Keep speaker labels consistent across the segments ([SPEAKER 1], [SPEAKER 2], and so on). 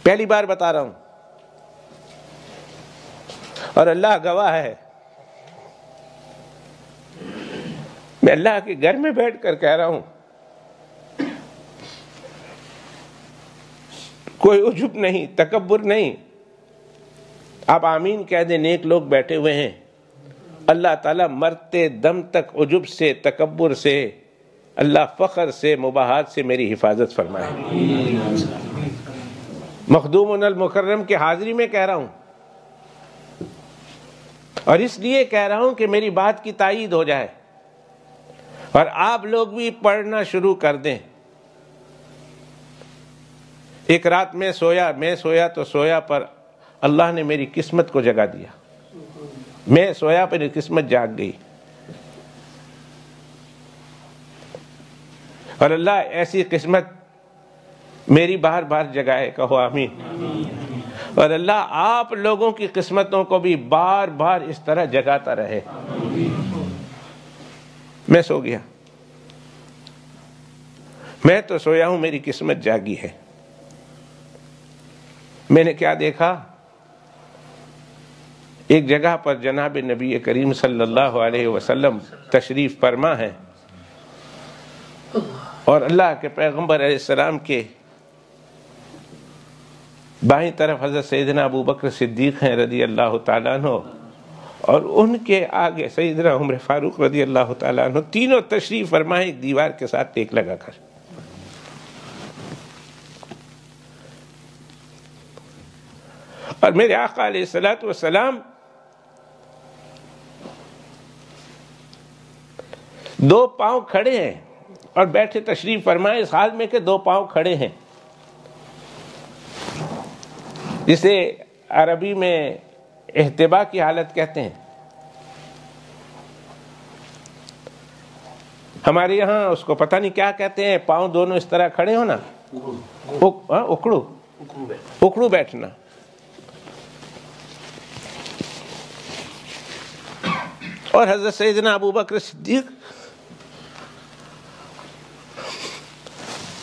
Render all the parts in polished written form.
[SPEAKER 1] پہلی بار بتا رہا ہوں، اور اللہ گواہ ہے، میں اللہ کے گھر میں بیٹھ کر کہہ رہا ہوں، کوئی عجب نہیں، تکبر نہیں۔ آپ آمین کہہ دیں، نیک لوگ بیٹھے ہوئے ہیں، اللہ تعالیٰ مرتے دم تک عجب سے، تکبر سے، اللہ فخر سے، مباحات سے میری حفاظت فرمائے۔ مخدوم المکرم کی حاضری میں کہہ رہا ہوں، اور اس لیے کہہ رہا ہوں کہ میری بات کی تائید ہو جائے اور آپ لوگ بھی پڑھنا شروع کر دیں۔ ایک رات میں سویا تو سویا پر اللہ نے میری قسمت کو جگا دیا، میں سویا پر قسمت جاگ گئی، اور اللہ ایسی قسمت میری بار بار جگائے، کہو آمین۔ اور اللہ آپ لوگوں کی قسمتوں کو بھی بار بار اس طرح جگاتا رہے۔ میں سو گیا، میں تو سویا ہوں، میری قسمت جاگی ہے۔ میں نے کیا دیکھا؟ ایک جگہ پر جناب نبی کریم صلی اللہ علیہ وسلم تشریف فرما ہے، اور اللہ کے پیغمبر علیہ السلام کے بائیں طرف حضرت سیدنا ابو بکر صدیق ہیں رضی اللہ تعالیٰ عنہ، اور ان کے آگے سیدنا عمر فاروق رضی اللہ تعالیٰ عنہ، تینوں تشریف فرمائے ایک دیوار کے ساتھ ٹیک لگا کر۔ اور میرے آقا علیہ الصلوۃ والسلام دو پاؤں کھڑے ہیں اور بیٹھے تشریف فرمائے اس حال میں کہ دو پاؤں کھڑے ہیں، جسے عربی میں احتبا کی حالت کہتے ہیں۔ ہمارے یہاں اس کو پتہ نہیں کیا کہتے ہیں، پاؤں دونوں اس طرح کھڑے ہو نا، اکڑو بیٹھنا۔ اور حضرت سیدنا ابو بکر صدیق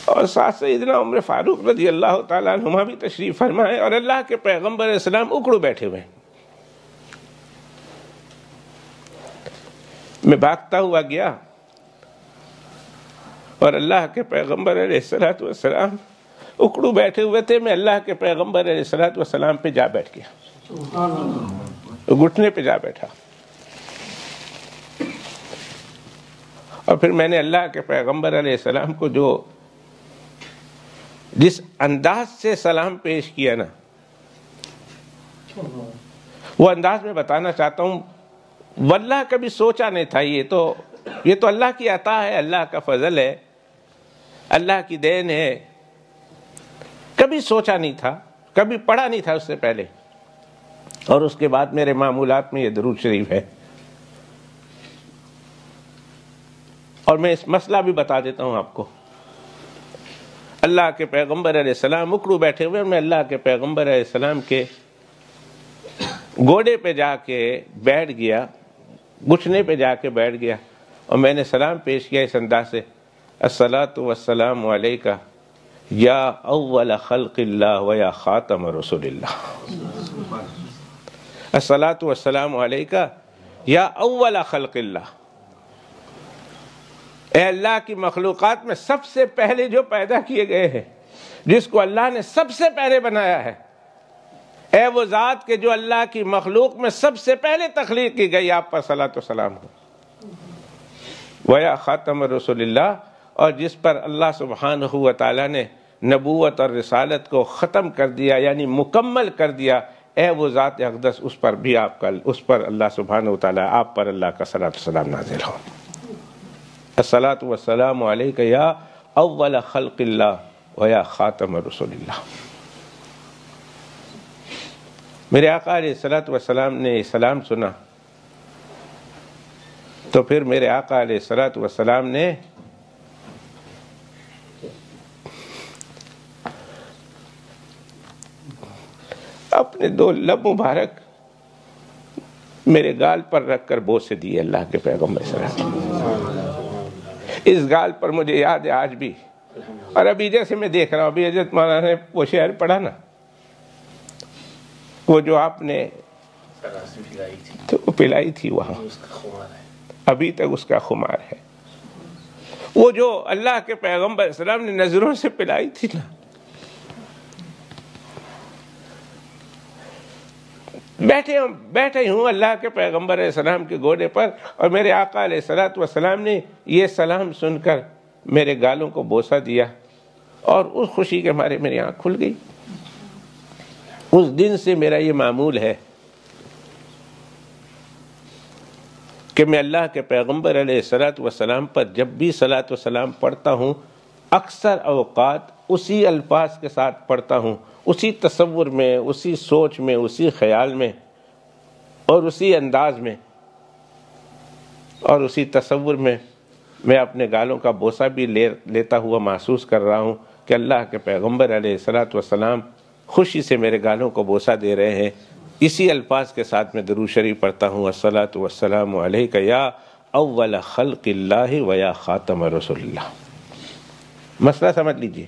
[SPEAKER 1] اور ساتھ سیدنا عمر فاروق رضی اللہ تعالیٰ عنہما بھی تشریف فرمائے، اور اللہ کے پیغمبر علیہ السلام اکڑو بیٹھے ہوئے۔ میں بھاگتا ہوا گیا، اور اللہ کے پیغمبر علیہ السلام اکڑو بیٹھے ہوئے تھے، میں اللہ کے پیغمبر علیہ السلام پہ جا بیٹھ گیا، گھٹنے پہ جا بیٹھا، اور پھر میں نے اللہ کے پیغمبر علیہ السلام کو جس انداز سے سلام پیش کیا نا، وہ انداز میں بتانا چاہتا ہوں، واللہ کبھی سوچا نہیں تھا، یہ تو اللہ کی عطا ہے، اللہ کا فضل ہے، اللہ کی دین ہے، کبھی سوچا نہیں تھا، کبھی پڑھا نہیں تھا اس سے پہلے۔ اور اس کے بعد میرے معمولات میں یہ درود شریف ہے، اور میں اس مسئلہ بھی بتا دیتا ہوں آپ کو۔ اللہ کے پیغمبر علیہ السلام اکڑو بیٹھے ہوئے، میں اللہ کے پیغمبر علیہ السلام کے گوڑے پہ جا کے بیٹھ گیا، گھٹنے پہ جا کے بیٹھ گیا، اور میں نے سلام پیش کیا اس انداز سے، الصلاۃ والسلام علیکہ یا اول خلق اللہ و یا خاتم رسول اللہ، الصلاۃ والسلام علیکہ یا اول خلق اللہ، اے اللہ کی مخلوقات میں سب سے پہلے جو پیدا کیے گئے ہیں، جس کو اللہ نے سب سے پہلے بنایا ہے، اے وہ ذات کہ جو اللہ کی مخلوق میں سب سے پہلے تخلیق کی گئی، آپ پر صلاۃ و سلام ہو، ویا خاتم رسول اللہ، اور جس پر اللہ سبحانہ و تعالیٰ نے نبوت اور رسالت کو ختم کر دیا، یعنی مکمل کر دیا، اے وہ ذات اقدس، اس پر بھی آپ کا، اس پر اللہ سبحانہ و تعالیٰ، آپ پر اللہ کا صلاۃ و سلام نازل ہو۔ الصلاۃ والسلام علیکہ یا اول خلق اللہ و یا خاتم رسول اللہ۔ میرے آقا علیہ الصلاۃ والسلام نے سلام سنا تو پھر میرے آقا علیہ الصلاۃ والسلام نے اپنے دو لب مبارک میرے گال پر رکھ کر بوسے دیے اللہ کے پیغمبر صلی اللہ علیہ وسلم۔ اس گال پر مجھے یاد ہے آج بھی، اور ابھی جیسے میں دیکھ رہا ہوں، ابھی حضرت مولانا نے وہ شعر پڑھا نا، وہ جو آپ نے تو پلائی تھی وہاں ابھی تک اس کا خمار ہے. وہ جو اللہ کے پیغمبر علیہ السلام نے نظروں سے پلائی تھی نا، بیٹھے ہوں اللہ کے پیغمبر علیہ السلام کے گھوڑے پر، اور میرے آقا علیہ الصلوۃ والسلام نے یہ سلام سن کر میرے گالوں کو بوسہ دیا، اور اس خوشی کے مارے میری آنکھ کھل گئی. اس دن سے میرا یہ معمول ہے کہ میں اللہ کے پیغمبر علیہ الصلوۃ والسلام پر جب بھی صلاۃ و سلام پڑھتا ہوں، اکثر اوقات اسی الفاظ کے ساتھ پڑھتا ہوں، اسی تصور میں، اسی سوچ میں، اسی خیال میں، اور اسی انداز میں اور اسی تصور میں اپنے گالوں کا بوسہ بھی لیتا ہوا محسوس کر رہا ہوں کہ اللہ کے پیغمبر علیہ الصلوۃ والسلام خوشی سے میرے گالوں کو بوسہ دے رہے ہیں. اسی الفاظ کے ساتھ میں درود شریف پڑھتا ہوں، الصلاۃ والسلام علیک یا اول خلق اللہ و یا خاتم رسول اللہ. مسئلہ سمجھ لیجئے.